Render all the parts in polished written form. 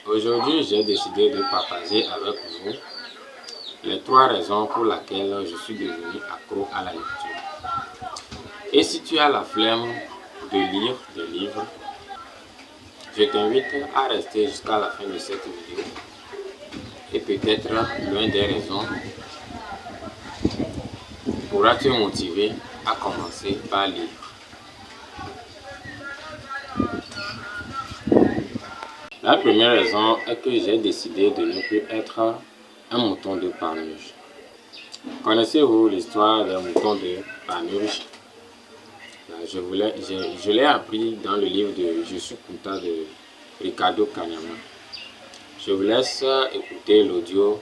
Aujourd'hui, j'ai décidé de partager avec vous les 3 raisons pour lesquelles je suis devenu accro à la lecture. Et si tu as la flemme de lire des livres, je t'invite à rester jusqu'à la fin de cette vidéo et peut-être l'une des raisons pourra te motiver à commencer par lire. La première raison est que j'ai décidé de ne plus être un mouton de Panurge. Connaissez-vous l'histoire des moutons de Panurge? Je l'ai appris dans le livre de Je suis Kunta de Ricardo Kanyama. Je vous laisse écouter l'audio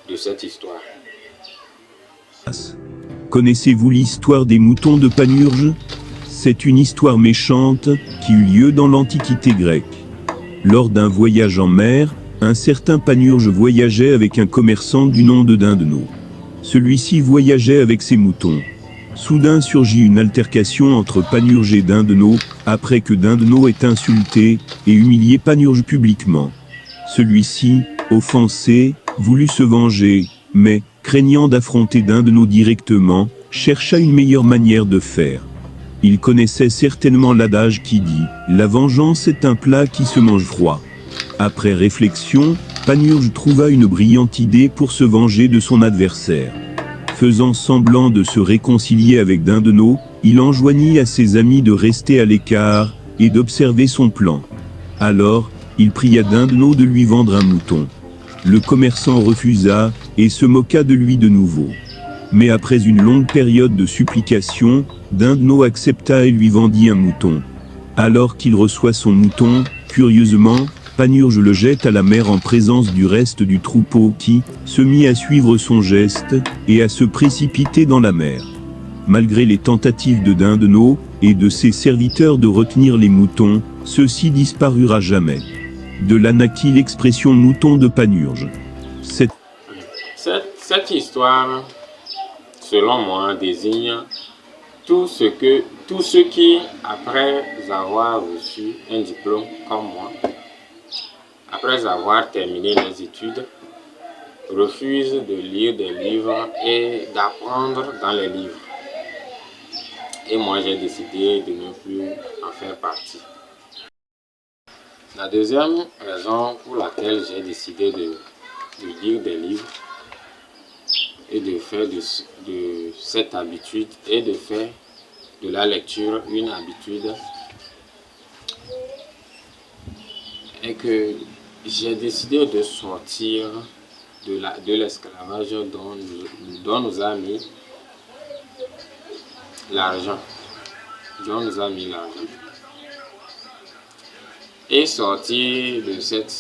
de cette histoire. Connaissez-vous l'histoire des moutons de Panurge? C'est une histoire méchante qui eut lieu dans l'Antiquité grecque. Lors d'un voyage en mer, un certain Panurge voyageait avec un commerçant du nom de Dindeno. Celui-ci voyageait avec ses moutons. Soudain surgit une altercation entre Panurge et Dindeno, après que Dindeno ait insulté et humilié Panurge publiquement. Celui-ci, offensé, voulut se venger, mais, craignant d'affronter Dindeno directement, chercha une meilleure manière de faire. Il connaissait certainement l'adage qui dit « La vengeance est un plat qui se mange froid ». Après réflexion, Panurge trouva une brillante idée pour se venger de son adversaire. Faisant semblant de se réconcilier avec Dindeno, il enjoignit à ses amis de rester à l'écart et d'observer son plan. Alors, il pria Dindeno de lui vendre un mouton. Le commerçant refusa et se moqua de lui de nouveau. Mais après une longue période de supplication, Dindeno accepta et lui vendit un mouton. Alors qu'il reçoit son mouton, curieusement, Panurge le jette à la mer en présence du reste du troupeau qui se mit à suivre son geste et à se précipiter dans la mer. Malgré les tentatives de Dindeno et de ses serviteurs de retenir les moutons, ceux-ci disparurent à jamais. De là naquit l'expression mouton de Panurge. Cette histoire, selon moi, désigne tous ceux qui, après avoir reçu un diplôme comme moi, après avoir terminé les études, refusent de lire des livres et d'apprendre dans les livres. Et moi, j'ai décidé de ne plus en faire partie. La deuxième raison pour laquelle j'ai décidé de lire des livres et de faire de cette habitude et de faire de la lecture une habitude est que j'ai décidé de sortir de l'esclavage dont nous a mis l'argent. Et sortir de cet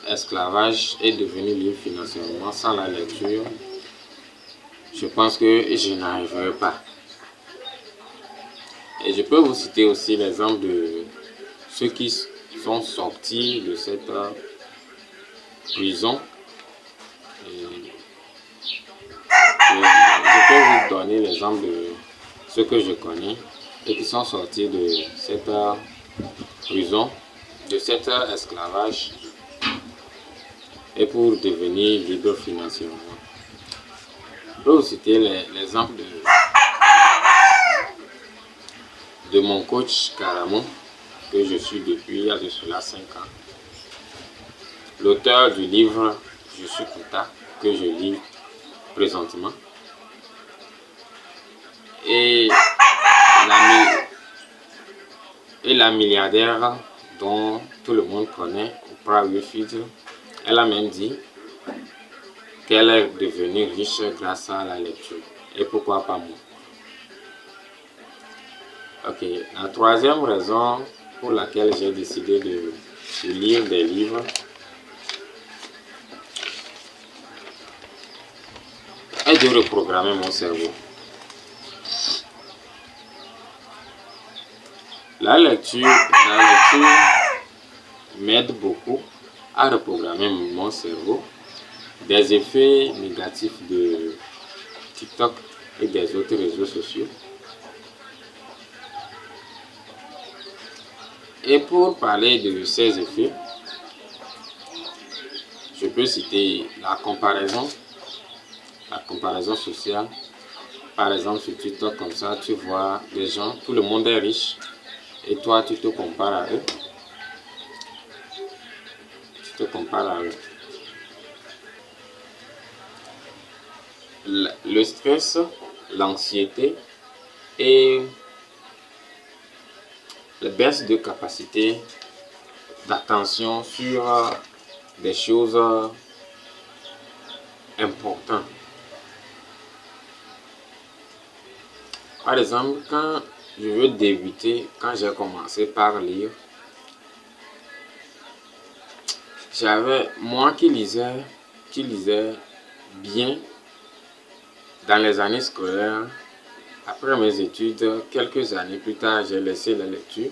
esclavage et devenir libre financièrement sans la lecture, je pense que je n'arriverai pas. Et je peux vous citer aussi l'exemple de ceux qui sont sortis de cette prison. Je peux vous donner l'exemple de ceux que je connais et qui sont sortis de cette prison, de cet esclavage et pour devenir libre financièrement. Je peux vous citer l'exemple de mon coach Karamon, que je suis depuis il y a de cela 5 ans. L'auteur du livre Je suis Kunta, que je lis présentement. Et la milliardaire dont tout le monde connaît, Oprah Winfrey, elle a même dit qu'elle est devenue riche grâce à la lecture. Et pourquoi pas moi? Ok, la troisième raison pour laquelle j'ai décidé de lire des livres est de reprogrammer mon cerveau. La lecture m'aide beaucoup à reprogrammer mon cerveau des effets négatifs de TikTok et des autres réseaux sociaux. Et pour parler de ces effets, peux citer la comparaison sociale. Par exemple, sur TikTok, comme ça, tu vois des gens, tout le monde est riche, et toi, tu te compares à eux. Le stress, l'anxiété et la baisse de capacité d'attention sur des choses importantes. Par exemple, quand je veux débuter, quand j'ai commencé par lire, j'avais, moi qui lisais bien dans les années scolaires, après mes études, quelques années plus tard, j'ai laissé la lecture.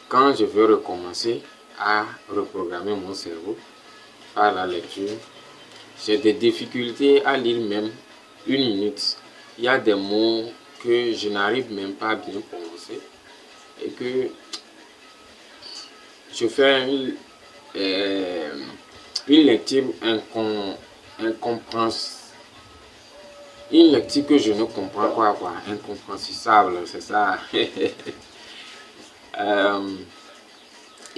Quand je veux recommencer à reprogrammer mon cerveau par la lecture, j'ai des difficultés à lire même 1 minute. Il y a des mots que je n'arrive même pas à bien prononcer et que je fais une lecture une lecture que je ne comprends pas, incompréhensible, c'est ça. Il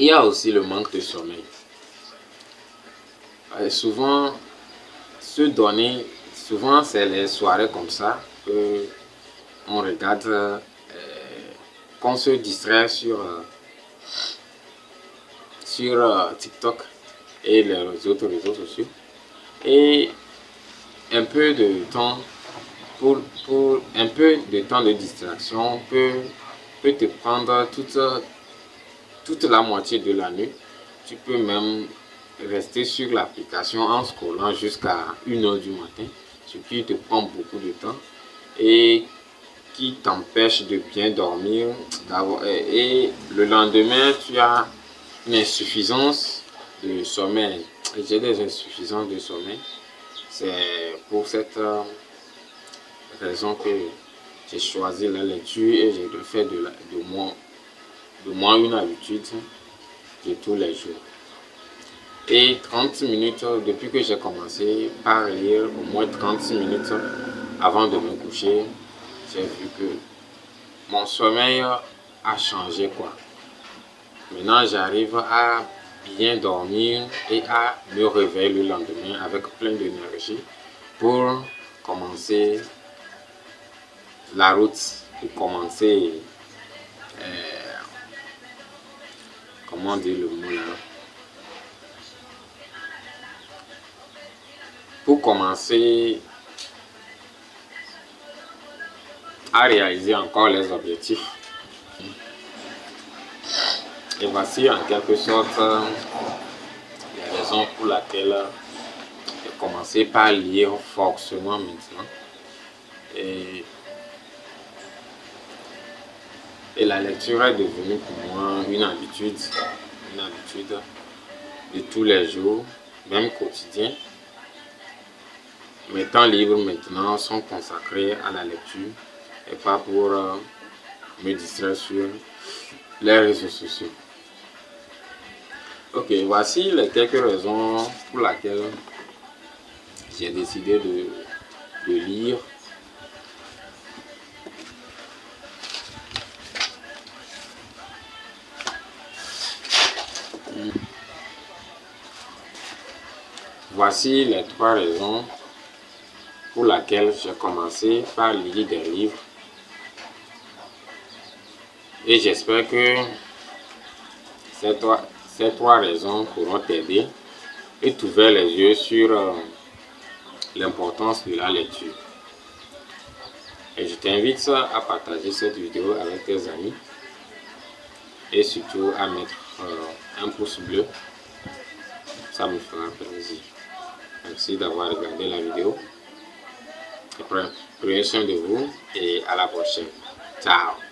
y a aussi le manque de sommeil. Souvent, c'est les soirées comme ça que on regarde, qu'on se distrait sur TikTok et les autres réseaux sociaux. Et un peu de temps pour un peu de temps de distraction peut te prendre toute la moitié de la nuit. Tu peux même rester sur l'application en scrollant jusqu'à 1h du matin, ce qui te prend beaucoup de temps et qui t'empêche de bien dormir. Et le lendemain, tu as une insuffisance de sommeil. J'ai des insuffisances de sommeil. C'est pour cette raison que j'ai choisi la lecture et j'ai fait de moi une habitude de tous les jours. Et 30 minutes, depuis que j'ai commencé par lire au moins 30 minutes avant de me coucher, j'ai vu que mon sommeil a changé quoi. Maintenant, j'arrive à bien dormir et à me réveiller le lendemain avec plein d'énergie pour commencer la route, pour commencer, comment dire le mot là, pour commencer à réaliser encore les objectifs. Et voici en quelque sorte les raisons pour lesquelles j'ai commencé par lire forcément maintenant. Et la lecture est devenue pour moi une habitude de tous les jours, même quotidien. Mes temps libres maintenant sont consacrés à la lecture et pas pour me distraire sur les réseaux sociaux. Ok, voici les quelques raisons pour lesquelles j'ai décidé de lire. Voici les 3 raisons pour lesquelles j'ai commencé par lire des livres. Et j'espère que ces 3 raisons pourront t'aider et t'ouvrir les yeux sur l'importance de la lecture. Et je t'invite à partager cette vidéo avec tes amis et surtout à mettre un pouce bleu. Ça me fera plaisir. Merci d'avoir regardé la vidéo. Prenez soin de vous et à la prochaine. Ciao.